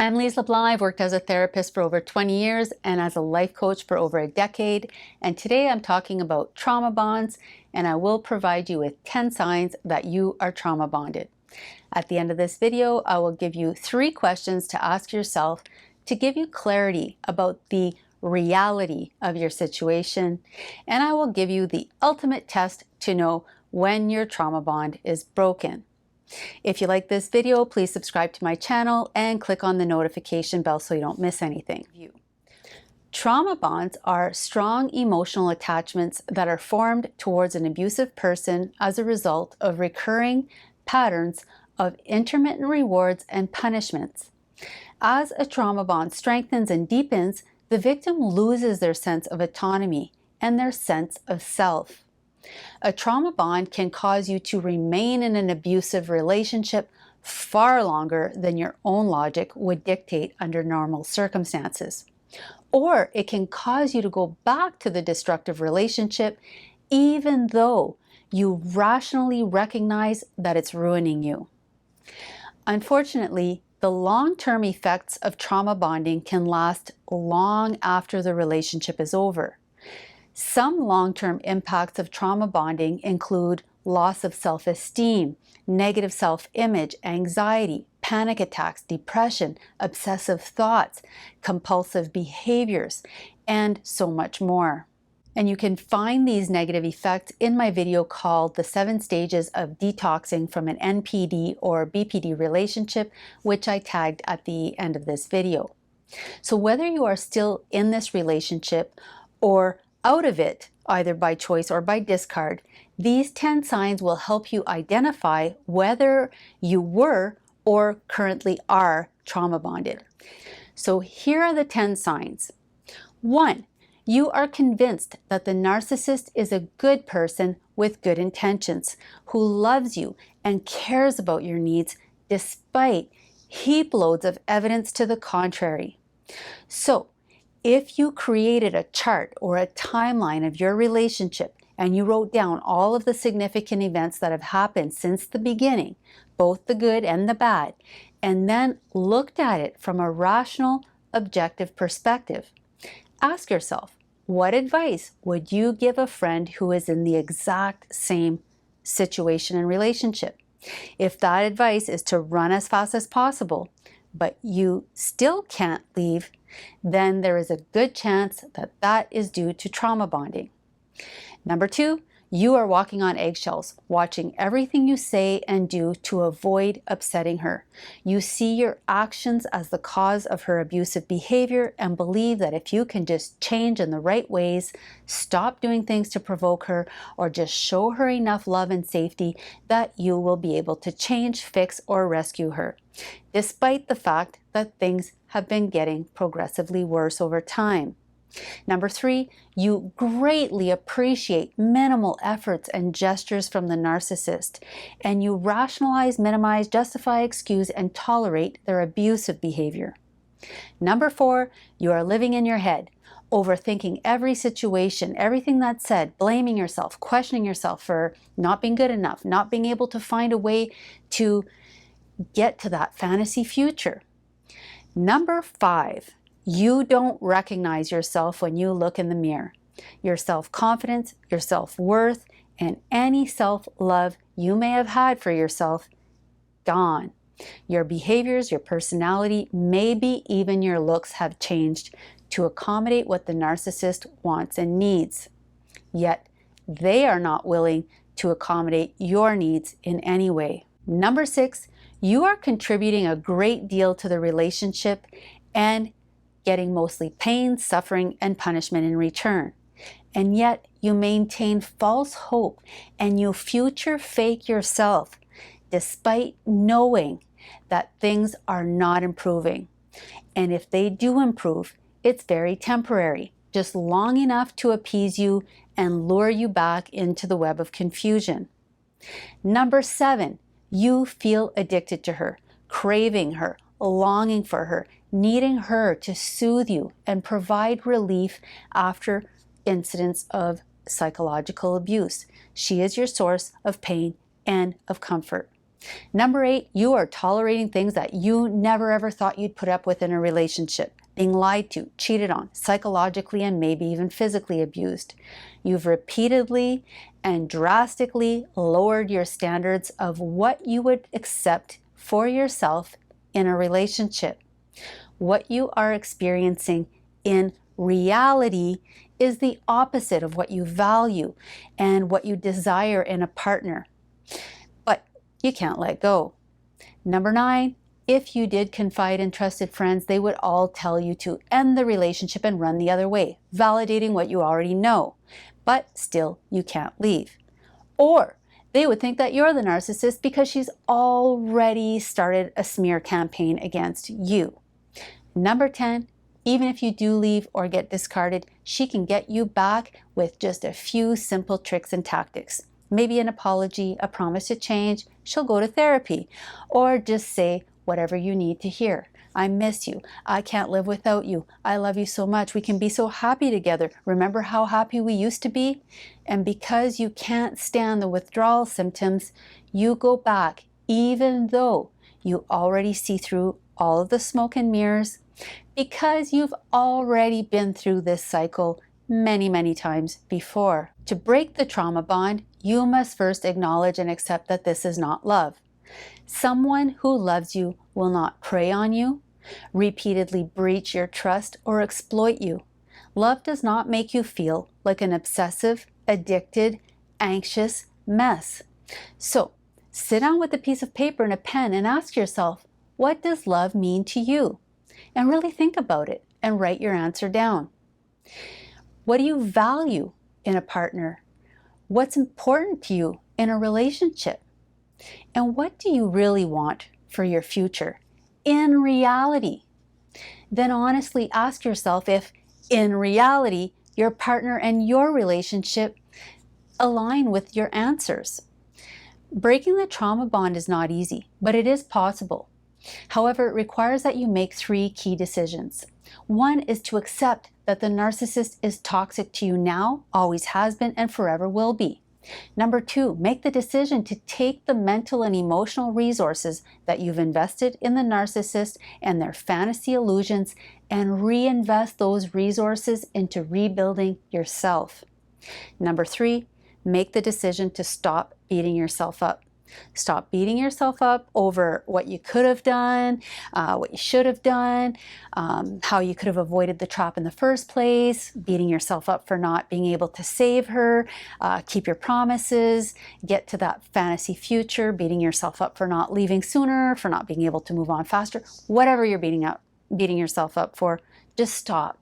I'm Lise Leblanc. I've worked as a therapist for over 20 years and as a life coach for over a decade. And today I'm talking about trauma bonds, and I will provide you with 10 signs that you are trauma bonded. At the end of this video, I will give you 3 questions to ask yourself to give you clarity about the reality of your situation. And I will give you the ultimate test to know when your trauma bond is broken. If you like this video, please subscribe to my channel and click on the notification bell so you don't miss anything. Trauma bonds are strong emotional attachments that are formed towards an abusive person as a result of recurring patterns of intermittent rewards and punishments. As a trauma bond strengthens and deepens, the victim loses their sense of autonomy and their sense of self. A trauma bond can cause you to remain in an abusive relationship far longer than your own logic would dictate under normal circumstances. Or it can cause you to go back to the destructive relationship even though you rationally recognize that it's ruining you. Unfortunately, the long-term effects of trauma bonding can last long after the relationship is over. Some long-term impacts of trauma bonding include loss of self-esteem, negative self-image, anxiety, panic attacks, depression, obsessive thoughts, compulsive behaviors, and so much more. And you can find these negative effects in my video called The 7 Stages of Detoxing from an NPD or BPD Relationship, which I tagged at the end of this video. So whether you are still in this relationship or out of it, either by choice or by discard, these 10 signs will help you identify whether you were or currently are trauma bonded. So here are the 10 signs. 1. You are convinced that the narcissist is a good person with good intentions, who loves you and cares about your needs despite heap loads of evidence to the contrary. So, if you created a chart or a timeline of your relationship and you wrote down all of the significant events that have happened since the beginning, both the good and the bad, and then looked at it from a rational, objective perspective, ask yourself, what advice would you give a friend who is in the exact same situation and relationship? If that advice is to run as fast as possible, but you still can't leave, then there is a good chance that that is due to trauma bonding. Number 2, you are walking on eggshells, watching everything you say and do to avoid upsetting her. You see your actions as the cause of her abusive behavior and believe that if you can just change in the right ways, stop doing things to provoke her, or just show her enough love and safety, that you will be able to change, fix, or rescue her, despite the fact that things have been getting progressively worse over time. Number 3, you greatly appreciate minimal efforts and gestures from the narcissist, and you rationalize, minimize, justify, excuse, and tolerate their abusive behavior. Number 4, you are living in your head, overthinking every situation, everything that's said, blaming yourself, questioning yourself for not being good enough, not being able to find a way to get to that fantasy future. Number 5, you don't recognize yourself when you look in the mirror. Your self-confidence, your self-worth, and any self-love you may have had for yourself, gone. Your behaviors, your personality, maybe even your looks have changed to accommodate what the narcissist wants and needs. Yet, they are not willing to accommodate your needs in any way. Number 6, you are contributing a great deal to the relationship and getting mostly pain, suffering, and punishment in return. And yet you maintain false hope and you future fake yourself despite knowing that things are not improving. And if they do improve, it's very temporary, just long enough to appease you and lure you back into the web of confusion. Number 7, you feel addicted to her, craving her, longing for her, needing her to soothe you and provide relief after incidents of psychological abuse. She is your source of pain and of comfort. Number 8, you are tolerating things that you never ever thought you'd put up with in a relationship. Being lied to, cheated on, psychologically and maybe even physically abused. You've repeatedly and drastically lowered your standards of what you would accept for yourself in a relationship. What you are experiencing in reality is the opposite of what you value and what you desire in a partner. But you can't let go. Number 9, if you did confide in trusted friends, they would all tell you to end the relationship and run the other way, validating what you already know. But still, you can't leave. Or they would think that you're the narcissist because she's already started a smear campaign against you. Number 10, even if you do leave or get discarded, she can get you back with just a few simple tricks and tactics. Maybe an apology, a promise to change, she'll go to therapy, or just say whatever you need to hear. I miss you. I can't live without you. I love you so much. We can be so happy together. Remember how happy we used to be? And because you can't stand the withdrawal symptoms, you go back even though you already see through all of the smoke and mirrors, because you've already been through this cycle many, many times before. To break the trauma bond, you must first acknowledge and accept that this is not love. Someone who loves you will not prey on you, repeatedly breach your trust, or exploit you. Love does not make you feel like an obsessive, addicted, anxious mess. So, sit down with a piece of paper and a pen and ask yourself, what does love mean to you? And really think about it and write your answer down. What do you value in a partner? What's important to you in a relationship? And what do you really want for your future in reality? Then honestly ask yourself if, in reality, your partner and your relationship align with your answers. Breaking the trauma bond is not easy, but it is possible. However, it requires that you make 3 key decisions. 1 is to accept that the narcissist is toxic to you now, always has been, and forever will be. Number 2, make the decision to take the mental and emotional resources that you've invested in the narcissist and their fantasy illusions and reinvest those resources into rebuilding yourself. Number 3, make the decision to stop beating yourself up. Stop beating yourself up over what you could have done, what you should have done, how you could have avoided the trap in the first place, beating yourself up for not being able to save her, keep your promises, get to that fantasy future, beating yourself up for not leaving sooner, for not being able to move on faster. Whatever you're beating yourself up for, just stop.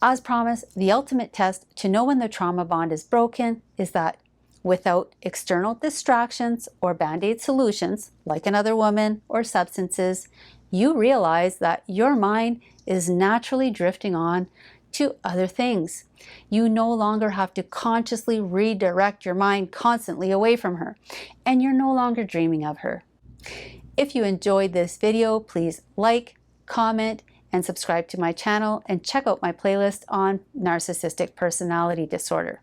As promised, the ultimate test to know when the trauma bond is broken is that without external distractions or band-aid solutions, like another woman or substances, you realize that your mind is naturally drifting on to other things. You no longer have to consciously redirect your mind constantly away from her, and you're no longer dreaming of her. If you enjoyed this video, please like, comment, and subscribe to my channel, and check out my playlist on narcissistic personality disorder.